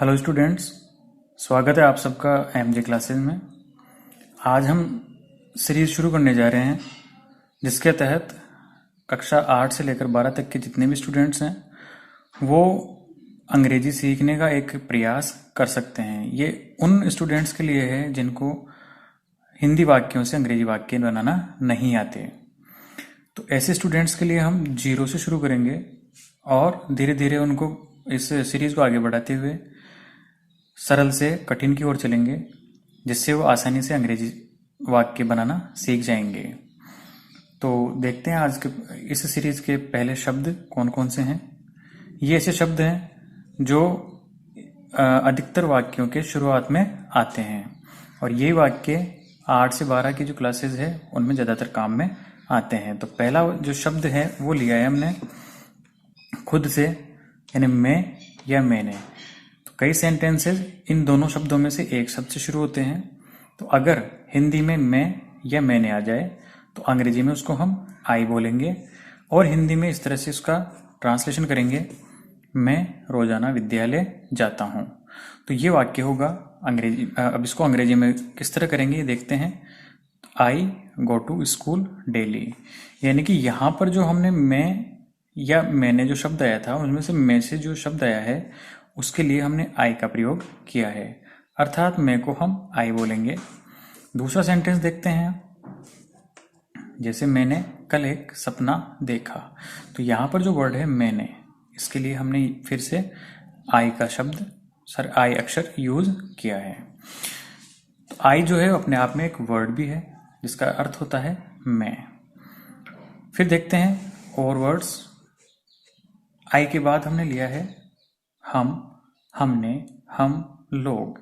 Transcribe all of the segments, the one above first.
Hello students, स्वागत है आप सबका एमजे क्लासेस में। आज हम सीरीज़ शुरू करने जा रहे हैं जिसके तहत कक्षा 8 से लेकर 12 तक के जितने भी स्टूडेंट्स हैं वो अंग्रेजी सीखने का एक प्रयास कर सकते हैं। ये उन स्टूडेंट्स के लिए है जिनको हिंदी वाक्यों से अंग्रेजी वाक्य बनाना नहीं आते। तो ऐसे स्टूडेंट्स के लिए हम जीरो से शुरू करेंगे और धीरे धीरे उनको इस सीरीज़ को आगे बढ़ाते हुए सरल से कठिन की ओर चलेंगे, जिससे वो आसानी से अंग्रेजी वाक्य बनाना सीख जाएंगे। तो देखते हैं आज के इस सीरीज के पहले शब्द कौन कौन से हैं। ये ऐसे शब्द हैं जो अधिकतर वाक्यों के शुरुआत में आते हैं और ये वाक्य 8 से 12 की जो क्लासेस है उनमें ज़्यादातर काम में आते हैं। तो पहला जो शब्द है वो लिया है हमने खुद से, यानी मैं या मैंने। कई सेंटेंसेस इन दोनों शब्दों में से एक शब्द से शुरू होते हैं। तो अगर हिंदी में मैं या मैंने आ जाए तो अंग्रेजी में उसको हम आई बोलेंगे और हिंदी में इस तरह से उसका ट्रांसलेशन करेंगे, मैं रोजाना विद्यालय जाता हूँ। तो ये वाक्य होगा अंग्रेजी। अब इसको अंग्रेजी में किस तरह करेंगे ये देखते हैं। आई गो टू स्कूल डेली, यानी कि यहाँ पर जो हमने मैं या मैंने जो शब्द आया था उनमें से मैं से जो शब्द आया है उसके लिए हमने आई का प्रयोग किया है, अर्थात मैं को हम आई बोलेंगे। दूसरा सेंटेंस देखते हैं, जैसे मैंने कल एक सपना देखा। तो यहाँ पर जो वर्ड है मैंने, इसके लिए हमने फिर से आई का शब्द आई अक्षर यूज किया है। तो आई जो है अपने आप में एक वर्ड भी है जिसका अर्थ होता है मैं। फिर देखते हैं और वर्ड्स। आई के बाद हमने लिया है हम, हमने, हम, लोग,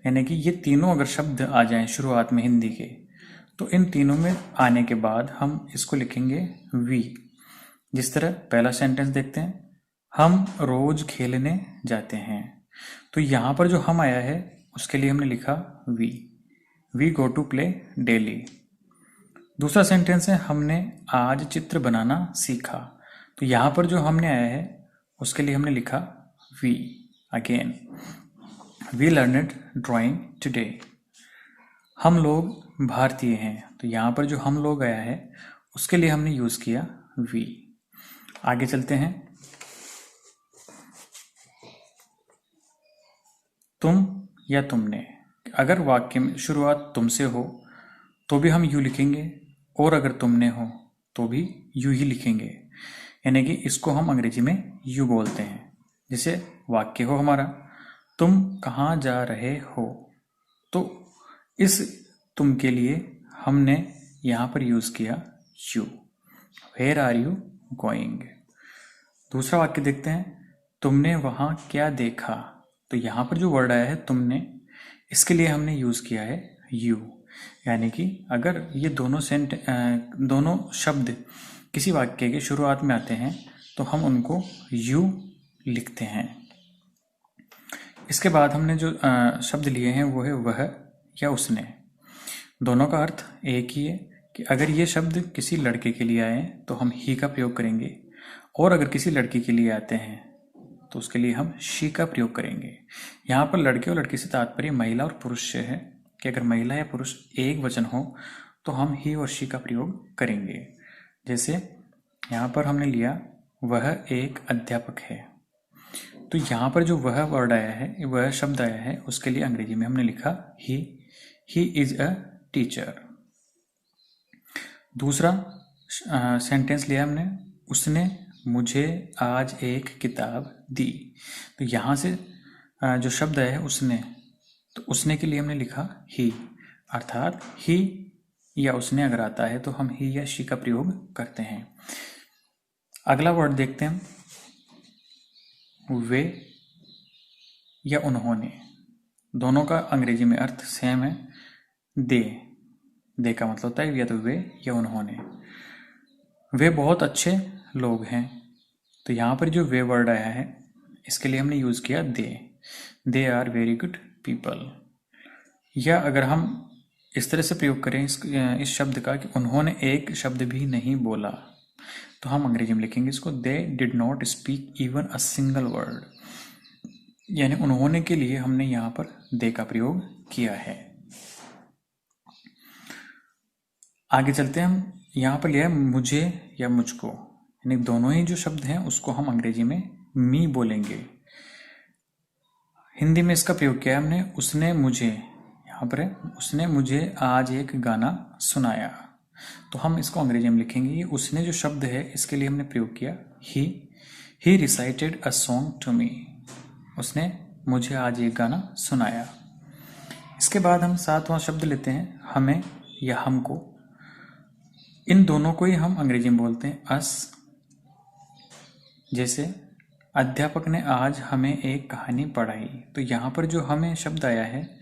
यानी कि ये तीनों अगर शब्द आ जाएं शुरुआत में हिंदी के तो इन तीनों में आने के बाद हम इसको लिखेंगे वी। जिस तरह पहला सेंटेंस देखते हैं, हम रोज खेलने जाते हैं। तो यहाँ पर जो हम आया है उसके लिए हमने लिखा we go to play daily. दूसरा सेंटेंस है हमने आज चित्र बनाना सीखा। तो यहाँ पर जो हमने आया है उसके लिए हमने लिखा we again. We learned drawing today. हम लोग भारतीय हैं। तो यहाँ पर जो हम लोग आया है उसके लिए हमने यूज किया वी। आगे चलते हैं। तुम या तुमने, अगर वाक्य में शुरुआत तुमसे हो तो भी हम यू लिखेंगे और अगर तुमने हो तो भी यू ही लिखेंगे, यानी कि इसको हम अंग्रेजी में यू बोलते हैं। जैसे वाक्य हो हमारा, तुम कहाँ जा रहे हो। तो इस तुम के लिए हमने यहाँ पर यूज किया you. Where are you going. दूसरा वाक्य देखते हैं, तुमने वहाँ क्या देखा। तो यहाँ पर जो वर्ड आया है तुमने, इसके लिए हमने यूज किया है यू, यानी कि अगर ये दोनों शब्द किसी वाक्य के शुरुआत में आते हैं तो हम उनको यू लिखते हैं। इसके बाद हमने जो शब्द लिए हैं वो है वह या उसने। दोनों का अर्थ एक ही है कि अगर ये शब्द किसी लड़के के लिए आए तो हम ही का प्रयोग करेंगे और अगर किसी लड़की के लिए आते हैं तो उसके लिए हम शी का प्रयोग करेंगे। यहाँ पर लड़के और लड़की से तात्पर्य महिला और पुरुष से है कि अगर महिला या पुरुष एक वचन हो तो हम ही और शी का प्रयोग करेंगे। जैसे यहाँ पर हमने लिया वह एक अध्यापक है। तो यहाँ पर जो वह वर्ड आया है, वह शब्द आया है, उसके लिए अंग्रेजी में हमने लिखा ही इज अ टीचर। दूसरा सेंटेंस लिया हमने, उसने मुझे आज एक किताब दी। तो यहाँ से जो शब्द आया है उसने, तो उसने के लिए हमने लिखा ही, अर्थात ही या उसने अगर आता है तो हम ही या शी का प्रयोग करते हैं। अगला वर्ड देखते हैं, वे या उन्होंने। दोनों का अंग्रेजी में अर्थ सेम है, दे का मतलब होता है या तो वे या उन्होंने। वे बहुत अच्छे लोग हैं। तो यहाँ पर जो वे वर्ड आया है इसके लिए हमने यूज किया they are very good people. या अगर हम इस तरह से प्रयोग करें इस शब्द का कि उन्होंने एक शब्द भी नहीं बोला, तो हम अंग्रेजी में लिखेंगे इसको they did not speak even a single word. यानी उन्होंने के लिए हमने यहाँ पर दे का प्रयोग किया है। आगे चलते हैं, हम यहाँ पर लिया है मुझे या मुझको, यानी दोनों ही जो शब्द हैं उसको हम अंग्रेजी में मी बोलेंगे। हिंदी में इसका प्रयोग किया है हमने उसने मुझे, यहाँ पर है उसने मुझे आज एक गाना सुनाया, तो हम इसको अंग्रेजी में लिखेंगे। ये उसने जो शब्द है इसके लिए हमने प्रयोग किया he recited a song to me, उसने मुझे आज एक गाना सुनाया। इसके बाद हम सातवां शब्द लेते हैं हमें या हमको। इन दोनों को ही हम अंग्रेजी में बोलते हैं अस। जैसे अध्यापक ने आज हमें एक कहानी पढ़ाई, तो यहाँ पर जो हमें शब्द आया है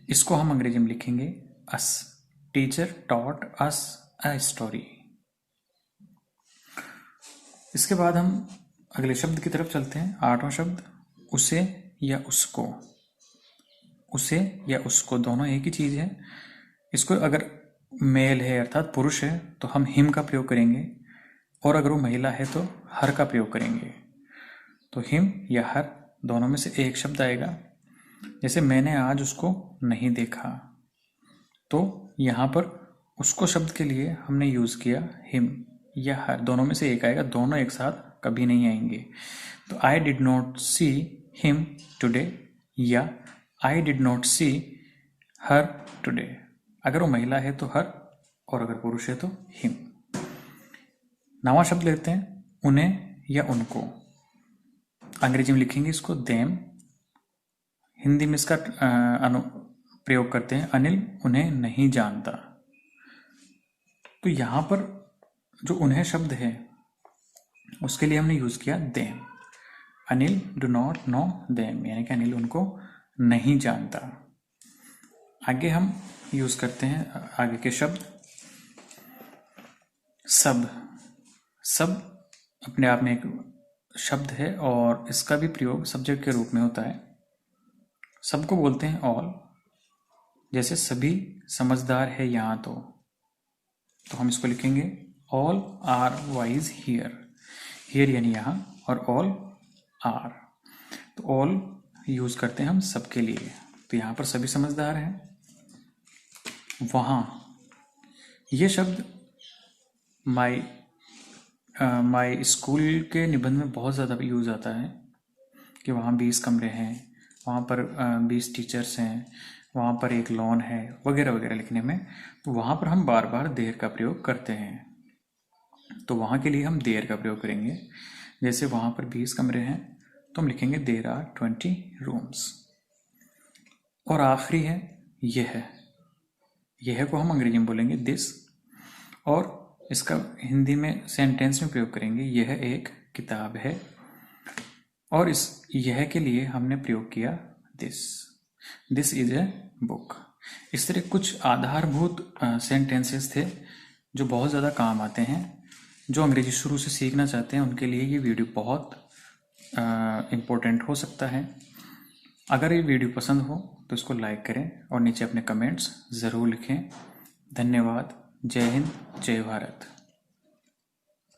इसको हम अंग्रेजी में लिखेंगे us. Teacher taught us a story. इसके बाद हम अगले शब्द की तरफ चलते हैं। आठवां शब्द उसे या उसको। उसे या उसको दोनों एक ही चीज है। इसको अगर मेल है अर्थात पुरुष है तो हम हिम का प्रयोग करेंगे, और अगर वो महिला है तो हर का प्रयोग करेंगे। तो हिम या हर दोनों में से एक शब्द आएगा। जैसे मैंने आज उसको नहीं देखा, तो यहाँ पर उसको शब्द के लिए हमने यूज किया हिम या हर, दोनों में से एक आएगा, दोनों एक साथ कभी नहीं आएंगे। तो I did not see him today या I did not see her today. अगर वो महिला है तो हर, और अगर पुरुष है तो हिम। नवा शब्द लेते हैं उन्हें या उनको। अंग्रेजी में लिखेंगे इसको देम। हिंदी में इसका प्रयोग करते हैं अनिल उन्हें नहीं जानता। तो यहां पर जो उन्हें शब्द है उसके लिए हमने यूज किया them. Anil do not know them, यानी कि अनिल उनको नहीं जानता। आगे हम यूज करते हैं आगे के शब्द सब। सब अपने आप में एक शब्द है और इसका भी प्रयोग सब्जेक्ट के रूप में होता है। सबको बोलते हैं ऑल। जैसे सभी समझदार है यहाँ, तो हम इसको लिखेंगे all are wise here. Here यानी यहाँ, और ऑल आर। तो ऑल यूज करते हैं हम सबके लिए, तो यहाँ पर सभी समझदार हैं। वहाँ, ये शब्द माई स्कूल के निबंध में बहुत ज़्यादा यूज आता है कि वहाँ 20 कमरे हैं, वहाँ पर 20 टीचर्स हैं, वहाँ पर एक लॉन है, वगैरह वगैरह लिखने में। तो वहाँ पर हम बार बार देयर का प्रयोग करते हैं, तो वहाँ के लिए हम देयर का प्रयोग करेंगे। जैसे वहाँ पर 20 कमरे हैं तो हम लिखेंगे देयर आर 20 रूम्स। और आखिरी है यह को हम अंग्रेजी में बोलेंगे दिस, और इसका हिंदी में सेंटेंस में प्रयोग करेंगे यह एक किताब है, और इस यह के लिए हमने प्रयोग किया दिस इज ए बुक। इस तरह कुछ आधारभूत सेंटेंसेस थे जो बहुत ज़्यादा काम आते हैं। जो अंग्रेजी शुरू से सीखना चाहते हैं उनके लिए ये वीडियो बहुत इम्पोर्टेंट हो सकता है। अगर ये वीडियो पसंद हो तो इसको लाइक करें और नीचे अपने कमेंट्स ज़रूर लिखें। धन्यवाद। जय हिंद, जय भारत।